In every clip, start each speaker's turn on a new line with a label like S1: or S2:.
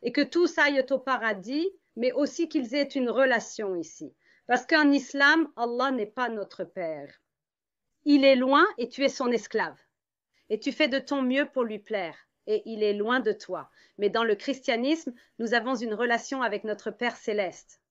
S1: et que tous aillent au paradis, mais aussi qu'ils aient une relation ici. Parce qu'en islam, Allah n'est pas notre Père. Il est loin et tu es son esclave. Et tu fais de ton mieux pour lui plaire. Et il est loin de toi. Mais dans le christianisme, nous avons une relation avec notre Père céleste.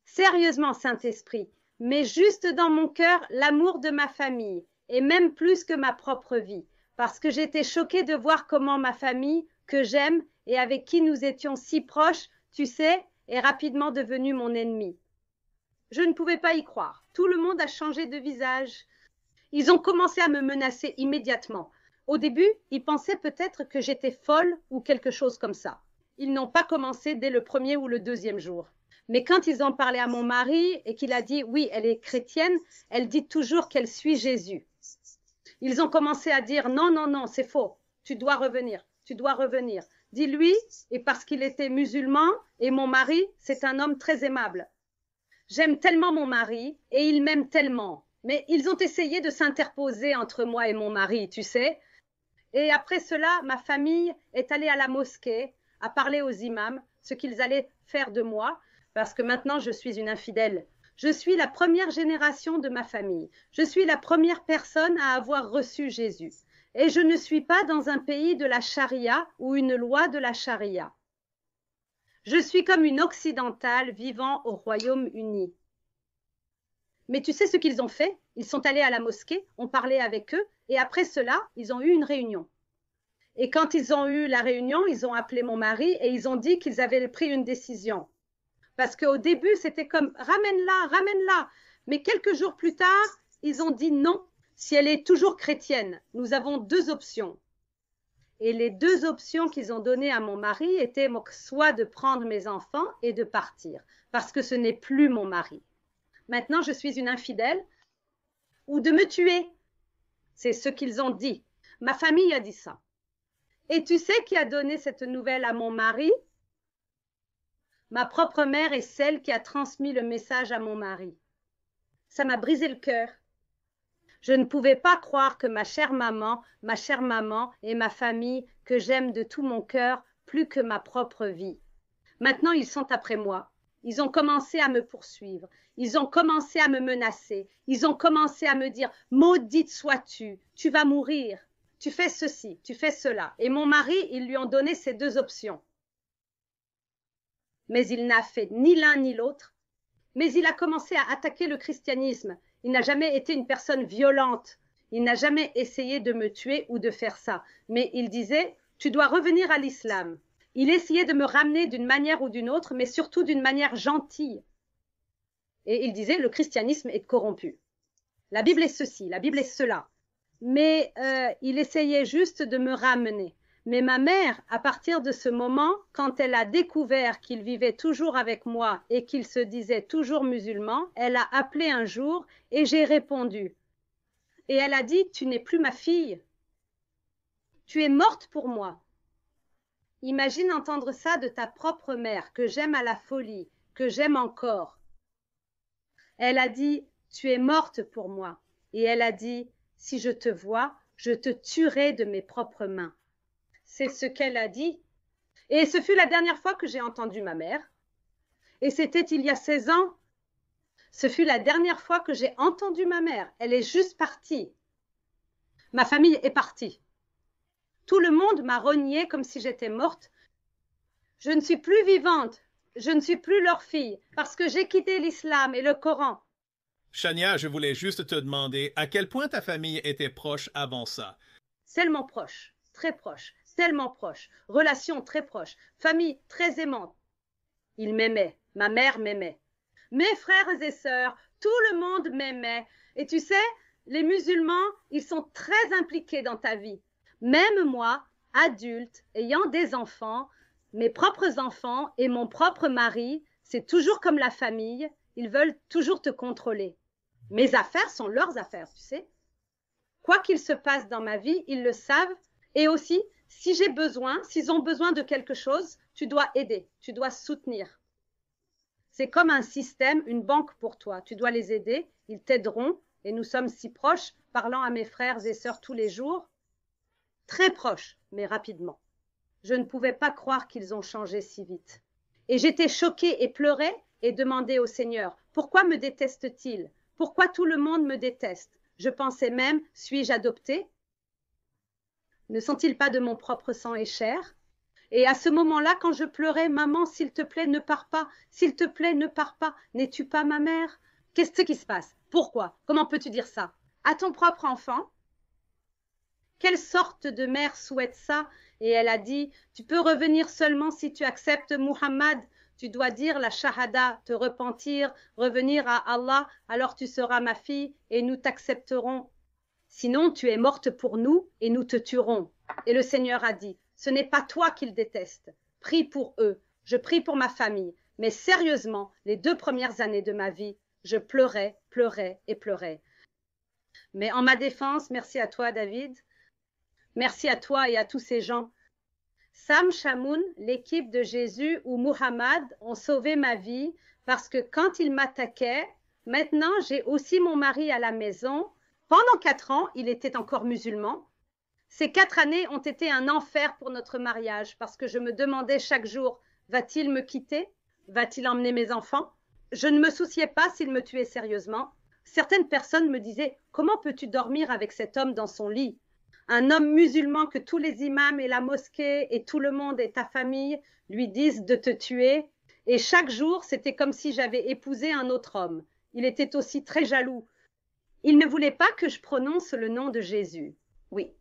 S1: Sérieusement, Saint-Esprit, mets juste dans mon cœur l'amour de ma famille, et même plus que ma propre vie, parce que j'étais choquée de voir comment ma famille, que j'aime et avec qui nous étions si proches, tu sais, est rapidement devenue mon ennemi. Je ne pouvais pas y croire. Tout le monde a changé de visage. Ils ont commencé à me menacer immédiatement. Au début, ils pensaient peut-être que j'étais folle ou quelque chose comme ça. Ils n'ont pas commencé dès le premier ou le deuxième jour. Mais quand ils ont parlé à mon mari et qu'il a dit oui, elle est chrétienne, elle dit toujours qu'elle suit Jésus. Ils ont commencé à dire non, non, non, c'est faux, tu dois revenir, tu dois revenir. Dis-lui, et parce qu'il était musulman, et mon mari, c'est un homme très aimable. J'aime tellement mon mari, et il m'aime tellement. Mais ils ont essayé de s'interposer entre moi et mon mari, tu sais. Et après cela, ma famille est allée à la mosquée, à parler aux imams, ce qu'ils allaient faire de moi, parce que maintenant je suis une infidèle. Je suis la première génération de ma famille. Je suis la première personne à avoir reçu Jésus. Et je ne suis pas dans un pays de la charia ou une loi de la charia. Je suis comme une occidentale vivant au Royaume-Uni. Mais tu sais ce qu'ils ont fait? Ils sont allés à la mosquée, on parlait avec eux, et après cela, ils ont eu une réunion. Et quand ils ont eu la réunion, ils ont appelé mon mari et ils ont dit qu'ils avaient pris une décision. Parce qu'au début, c'était comme ramène-la, ramène-la. Mais quelques jours plus tard, ils ont dit non. Si elle est toujours chrétienne, nous avons deux options. Et les deux options qu'ils ont données à mon mari étaient soit de prendre mes enfants et de partir, parce que ce n'est plus mon mari. Maintenant, je suis une infidèle, ou de me tuer. C'est ce qu'ils ont dit. Ma famille a dit ça. Et tu sais qui a donné cette nouvelle à mon mari? Ma propre mère est celle qui a transmis le message à mon mari. Ça m'a brisé le cœur. Je ne pouvais pas croire que ma chère maman et ma famille, que j'aime de tout mon cœur, plus que ma propre vie. Maintenant, ils sont après moi. Ils ont commencé à me poursuivre. Ils ont commencé à me menacer. Ils ont commencé à me dire « Maudite sois-tu, tu vas mourir. Tu fais ceci, tu fais cela. » Et mon mari, ils lui ont donné ces deux options. Mais il n'a fait ni l'un ni l'autre. Mais il a commencé à attaquer le christianisme. Il n'a jamais été une personne violente. Il n'a jamais essayé de me tuer ou de faire ça. Mais il disait « Tu dois revenir à l'islam. » Il essayait de me ramener d'une manière ou d'une autre, mais surtout d'une manière gentille. Et il disait « Le christianisme est corrompu. La Bible est ceci, la Bible est cela. » Mais il essayait juste de me ramener. Mais ma mère, à partir de ce moment, quand elle a découvert qu'il vivait toujours avec moi et qu'il se disait toujours musulman, elle a appelé un jour et j'ai répondu. Et elle a dit « Tu n'es plus ma fille. Tu es morte pour moi. » Imagine entendre ça de ta propre mère, que j'aime à la folie, que j'aime encore. Elle a dit « Tu es morte pour moi. » Et elle a dit « Si je te vois, je te tuerai de mes propres mains. » C'est ce qu'elle a dit. Et ce fut la dernière fois que j'ai entendu ma mère. Et c'était il y a 16 ans. Ce fut la dernière fois que j'ai entendu ma mère. Elle est juste partie. Ma famille est partie. Tout le monde m'a reniée comme si j'étais morte. Je ne suis plus vivante. Je ne suis plus leur fille parce que j'ai quitté l'islam et le Coran.
S2: Chania, je voulais juste te demander à quel point ta famille était proche avant ça.
S1: Tellement proche, très proche, tellement proche, relation très proche, famille très aimante. Ils m'aimaient, ma mère m'aimait. Mes frères et sœurs, tout le monde m'aimait. Et tu sais, les musulmans, ils sont très impliqués dans ta vie. Même moi, adulte, ayant des enfants, mes propres enfants et mon propre mari, c'est toujours comme la famille, ils veulent toujours te contrôler. Mes affaires sont leurs affaires, tu sais. Quoi qu'il se passe dans ma vie, ils le savent. Et aussi, si j'ai besoin, s'ils ont besoin de quelque chose, tu dois aider, tu dois soutenir. C'est comme un système, une banque pour toi. Tu dois les aider, ils t'aideront. Et nous sommes si proches, parlant à mes frères et sœurs tous les jours. Très proches, mais rapidement. Je ne pouvais pas croire qu'ils ont changé si vite. Et j'étais choquée et pleurais et demandais au Seigneur, pourquoi me déteste-t-il? Pourquoi tout le monde me déteste? Je pensais même, suis-je adoptée? Ne sont-ils pas de mon propre sang et chair? Et à ce moment-là, quand je pleurais, maman, s'il te plaît, ne pars pas, s'il te plaît, ne pars pas, n'es-tu pas ma mère? Qu'est-ce qui se passe? Pourquoi? Comment peux-tu dire ça? À ton propre enfant? Quelle sorte de mère souhaite ça? Et elle a dit, tu peux revenir seulement si tu acceptes Muhammad. Tu dois dire la shahada, te repentir, revenir à Allah, alors tu seras ma fille et nous t'accepterons. Sinon, tu es morte pour nous et nous te tuerons. Et le Seigneur a dit, ce n'est pas toi qu'ils détestent. Prie pour eux. Je prie pour ma famille. Mais sérieusement, les 2 premières années de ma vie, je pleurais, pleurais et pleurais. Mais en ma défense, merci à toi, David. Merci à toi et à tous ces gens. Sam Shamoun, l'équipe de Jésus ou Muhammad ont sauvé ma vie parce que quand ils m'attaquaient, maintenant j'ai aussi mon mari à la maison. Pendant 4 ans, il était encore musulman. Ces 4 années ont été un enfer pour notre mariage parce que je me demandais chaque jour, va-t-il me quitter? Va-t-il emmener mes enfants? Je ne me souciais pas s'il me tuait sérieusement. Certaines personnes me disaient, comment peux-tu dormir avec cet homme dans son lit? Un homme musulman que tous les imams et la mosquée et tout le monde et ta famille lui disent de te tuer. Et chaque jour, c'était comme si j'avais épousé un autre homme. Il était aussi très jaloux. Il ne voulait pas que je prononce le nom de Jésus. Oui.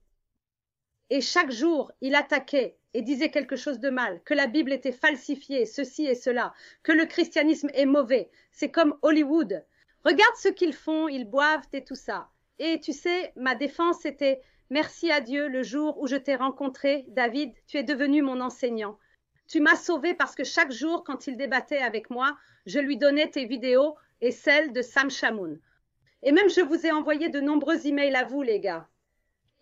S1: Et chaque jour, il attaquait et disait quelque chose de mal, que la Bible était falsifiée, ceci et cela, que le christianisme est mauvais. C'est comme Hollywood. Regarde ce qu'ils font, ils boivent et tout ça. Et tu sais, ma défense était... Merci à Dieu, le jour où je t'ai rencontré, David, tu es devenu mon enseignant. Tu m'as sauvé parce que chaque jour, quand il débattait avec moi, je lui donnais tes vidéos et celles de Sam Shamoun. Et même, je vous ai envoyé de nombreux emails à vous, les gars.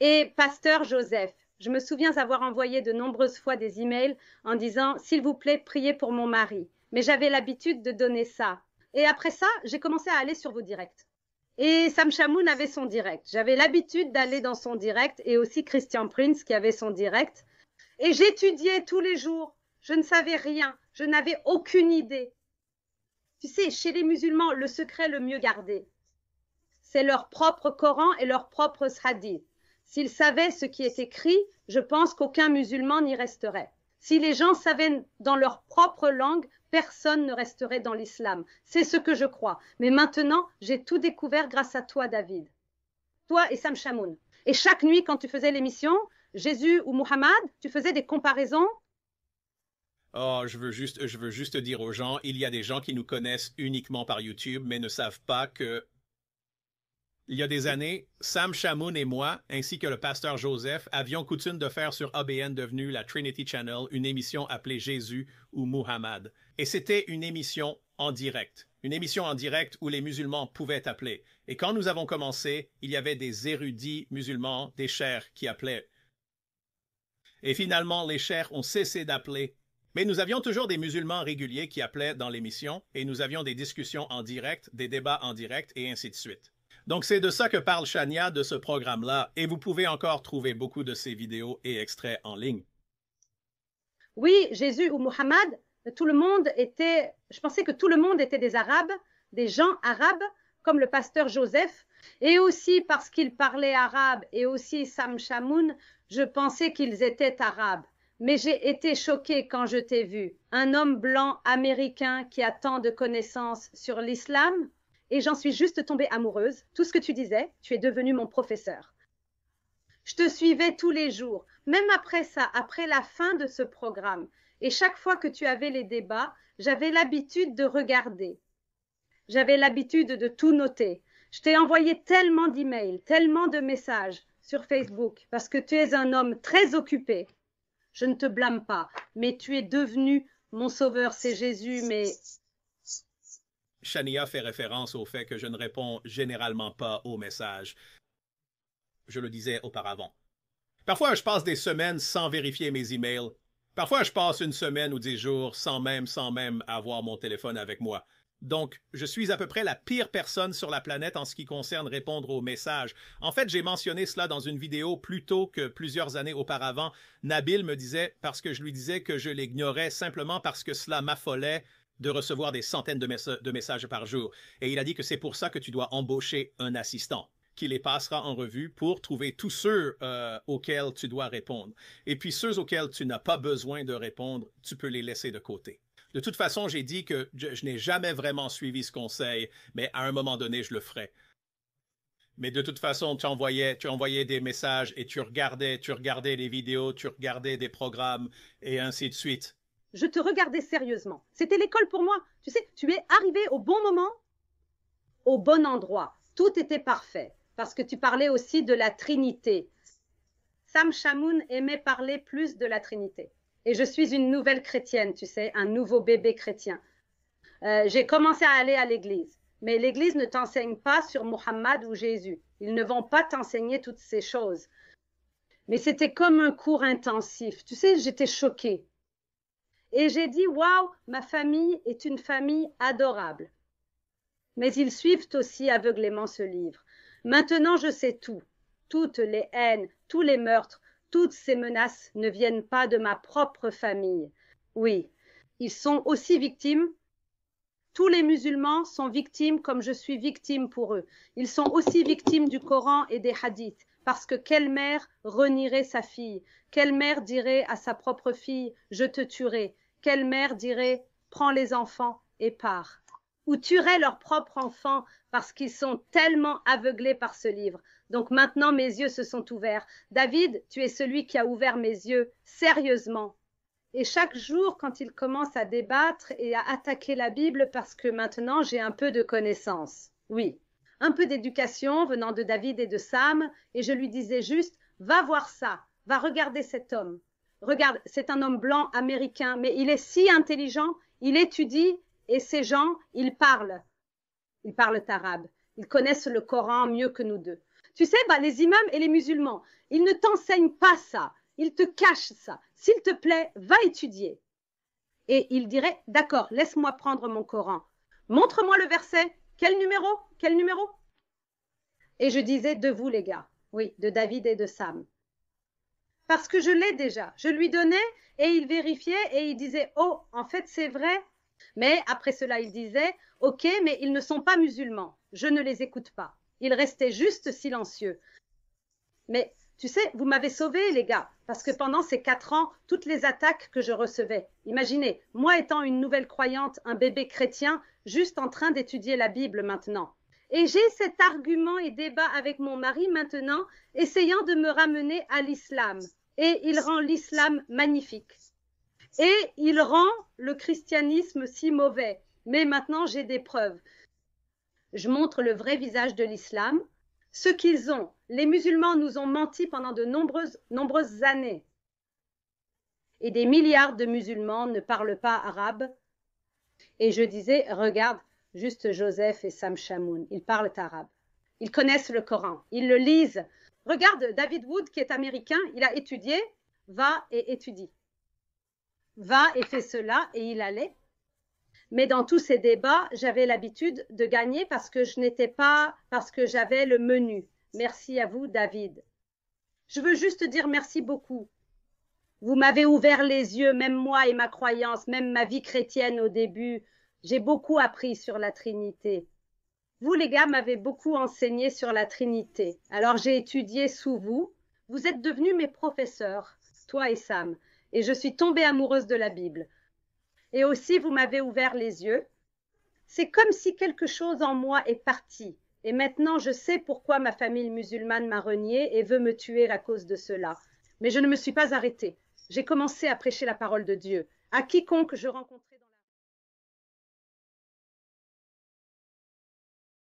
S1: Et Pasteur Joseph, je me souviens avoir envoyé de nombreuses fois des emails en disant « S'il vous plaît, priez pour mon mari ». Mais j'avais l'habitude de donner ça. Et après ça, j'ai commencé à aller sur vos directs. Et Sam Shamoun avait son direct. J'avais l'habitude d'aller dans son direct et aussi Christian Prince qui avait son direct. Et j'étudiais tous les jours. Je ne savais rien. Je n'avais aucune idée. Tu sais, chez les musulmans, le secret le mieux gardé, c'est leur propre Coran et leur propre hadith. S'ils savaient ce qui est écrit, je pense qu'aucun musulman n'y resterait. Si les gens savaient dans leur propre langue, personne ne resterait dans l'islam. C'est ce que je crois. Mais maintenant, j'ai tout découvert grâce à toi, David. Toi et Sam Shamoun. Et chaque nuit, quand tu faisais l'émission, Jésus ou Muhammad, tu faisais des comparaisons.
S2: Oh, je veux juste dire aux gens, il y a des gens qui nous connaissent uniquement par YouTube, mais ne savent pas que il y a des années, Sam Shamoun et moi, ainsi que le pasteur Joseph, avions coutume de faire sur ABN devenu la Trinity Channel une émission appelée Jésus ou Muhammad. Et c'était une émission en direct. Une émission en direct où les musulmans pouvaient appeler. Et quand nous avons commencé, il y avait des érudits musulmans, des chers qui appelaient. Et finalement, les chers ont cessé d'appeler. Mais nous avions toujours des musulmans réguliers qui appelaient dans l'émission et nous avions des discussions en direct, des débats en direct et ainsi de suite. Donc c'est de ça que parle Shania, de ce programme-là, et vous pouvez encore trouver beaucoup de ces vidéos et extraits en ligne.
S1: Oui, Jésus ou Muhammad, tout le monde était, je pensais que tout le monde était des Arabes, des gens arabes, comme le pasteur Joseph, et aussi parce qu'ils parlaient arabe, et aussi Sam Shamoun, je pensais qu'ils étaient arabes. Mais j'ai été choquée quand je t'ai vu, un homme blanc américain qui a tant de connaissances sur l'islam, et j'en suis juste tombée amoureuse. Tout ce que tu disais, tu es devenu mon professeur. Je te suivais tous les jours, même après ça, après la fin de ce programme. Et chaque fois que tu avais les débats, j'avais l'habitude de regarder. J'avais l'habitude de tout noter. Je t'ai envoyé tellement d'emails, tellement de messages sur Facebook, parce que tu es un homme très occupé. Je ne te blâme pas, mais tu es devenu mon sauveur, c'est Jésus, mais...
S2: Shania fait référence au fait que je ne réponds généralement pas aux messages. Je le disais auparavant. Parfois, je passe des semaines sans vérifier mes emails. Parfois, je passe une semaine ou 10 jours sans même avoir mon téléphone avec moi. Donc, je suis à peu près la pire personne sur la planète en ce qui concerne répondre aux messages. En fait, j'ai mentionné cela dans une vidéo plus tôt que plusieurs années auparavant. Nabil me disait, parce que je lui disais que je l'ignorais simplement parce que cela m'affolait de recevoir des centaines de messages par jour. Et il a dit que c'est pour ça que tu dois embaucher un assistant qui les passera en revue pour trouver tous ceux auxquels tu dois répondre. Et puis ceux auxquels tu n'as pas besoin de répondre, tu peux les laisser de côté. De toute façon, j'ai dit que je n'ai jamais vraiment suivi ce conseil, mais à un moment donné, je le ferai. Mais de toute façon, tu envoyais des messages et tu regardais des vidéos, tu regardais des programmes et ainsi de suite.
S1: Je te regardais sérieusement. C'était l'école pour moi. Tu sais, tu es arrivé au bon moment, au bon endroit. Tout était parfait parce que tu parlais aussi de la Trinité. Sam Shamoun aimait parler plus de la Trinité. Et je suis une nouvelle chrétienne, tu sais, un nouveau bébé chrétien. J'ai commencé à aller à l'église. Mais l'église ne t'enseigne pas sur Mohammed ou Jésus. Ils ne vont pas t'enseigner toutes ces choses. Mais c'était comme un cours intensif. Tu sais, j'étais choquée. Et j'ai dit, waouh, ma famille est une famille adorable. Mais ils suivent aussi aveuglément ce livre. Maintenant, je sais tout. Toutes les haines, tous les meurtres, toutes ces menaces ne viennent pas de ma propre famille. Oui, ils sont aussi victimes. Tous les musulmans sont victimes comme je suis victime pour eux. Ils sont aussi victimes du Coran et des hadiths. Parce que quelle mère renierait sa fille? Quelle mère dirait à sa propre fille, je te tuerai? Quelle mère dirait, prends les enfants et pars? Ou tuerait leurs propres enfants parce qu'ils sont tellement aveuglés par ce livre. Donc maintenant, mes yeux se sont ouverts. David, tu es celui qui a ouvert mes yeux, sérieusement. Et chaque jour, quand il commence à débattre et à attaquer la Bible, parce que maintenant, j'ai un peu de connaissances. Oui, un peu d'éducation venant de David et de Sam, et je lui disais juste, va voir ça, va regarder cet homme. Regarde, c'est un homme blanc américain, mais il est si intelligent, il étudie, et ces gens, ils parlent arabe. Ils connaissent le Coran mieux que nous deux. Tu sais, les imams et les musulmans, ils ne t'enseignent pas ça. Ils te cachent ça. S'il te plaît, va étudier. Et il dirait, d'accord, laisse-moi prendre mon Coran. Montre-moi le verset. Quel numéro? Quel numéro? Et je disais, de vous les gars. Oui, de David et de Sam. Parce que je l'ai déjà. Je lui donnais et il vérifiait et il disait, oh, en fait, c'est vrai. Mais après cela, il disait, ok, mais ils ne sont pas musulmans. Je ne les écoute pas. Ils restaient juste silencieux. Mais tu sais, vous m'avez sauvé, les gars, parce que pendant ces 4 ans, toutes les attaques que je recevais, imaginez, moi étant une nouvelle croyante, un bébé chrétien, juste en train d'étudier la Bible maintenant. Et j'ai cet argument et débat avec mon mari maintenant, essayant de me ramener à l'islam. Et il rend l'islam magnifique. Et il rend le christianisme si mauvais. Mais maintenant, j'ai des preuves. Je montre le vrai visage de l'islam, ce qu'ils ont. Les musulmans nous ont menti pendant de nombreuses années. Et des milliards de musulmans ne parlent pas arabe. Et je disais, regarde, juste Joseph et Sam Shamoun, ils parlent arabe. Ils connaissent le Coran, ils le lisent. Regarde David Wood qui est américain, il a étudié, va et étudie. Va et fais cela, et il allait. Mais dans tous ces débats, j'avais l'habitude de gagner parce que j'avais le menu. Merci à vous, David. Je veux juste dire merci beaucoup. Vous m'avez ouvert les yeux, même moi et ma croyance, même ma vie chrétienne au début. J'ai beaucoup appris sur la Trinité. Vous, les gars, m'avez beaucoup enseigné sur la Trinité. Alors, j'ai étudié sous vous. Vous êtes devenus mes professeurs, toi et Sam. Et je suis tombée amoureuse de la Bible. Et aussi, vous m'avez ouvert les yeux. C'est comme si quelque chose en moi est parti. Et maintenant, je sais pourquoi ma famille musulmane m'a reniée et veut me tuer à cause de cela. Mais je ne me suis pas arrêtée. J'ai commencé à prêcher la parole de Dieu à quiconque je rencontrais.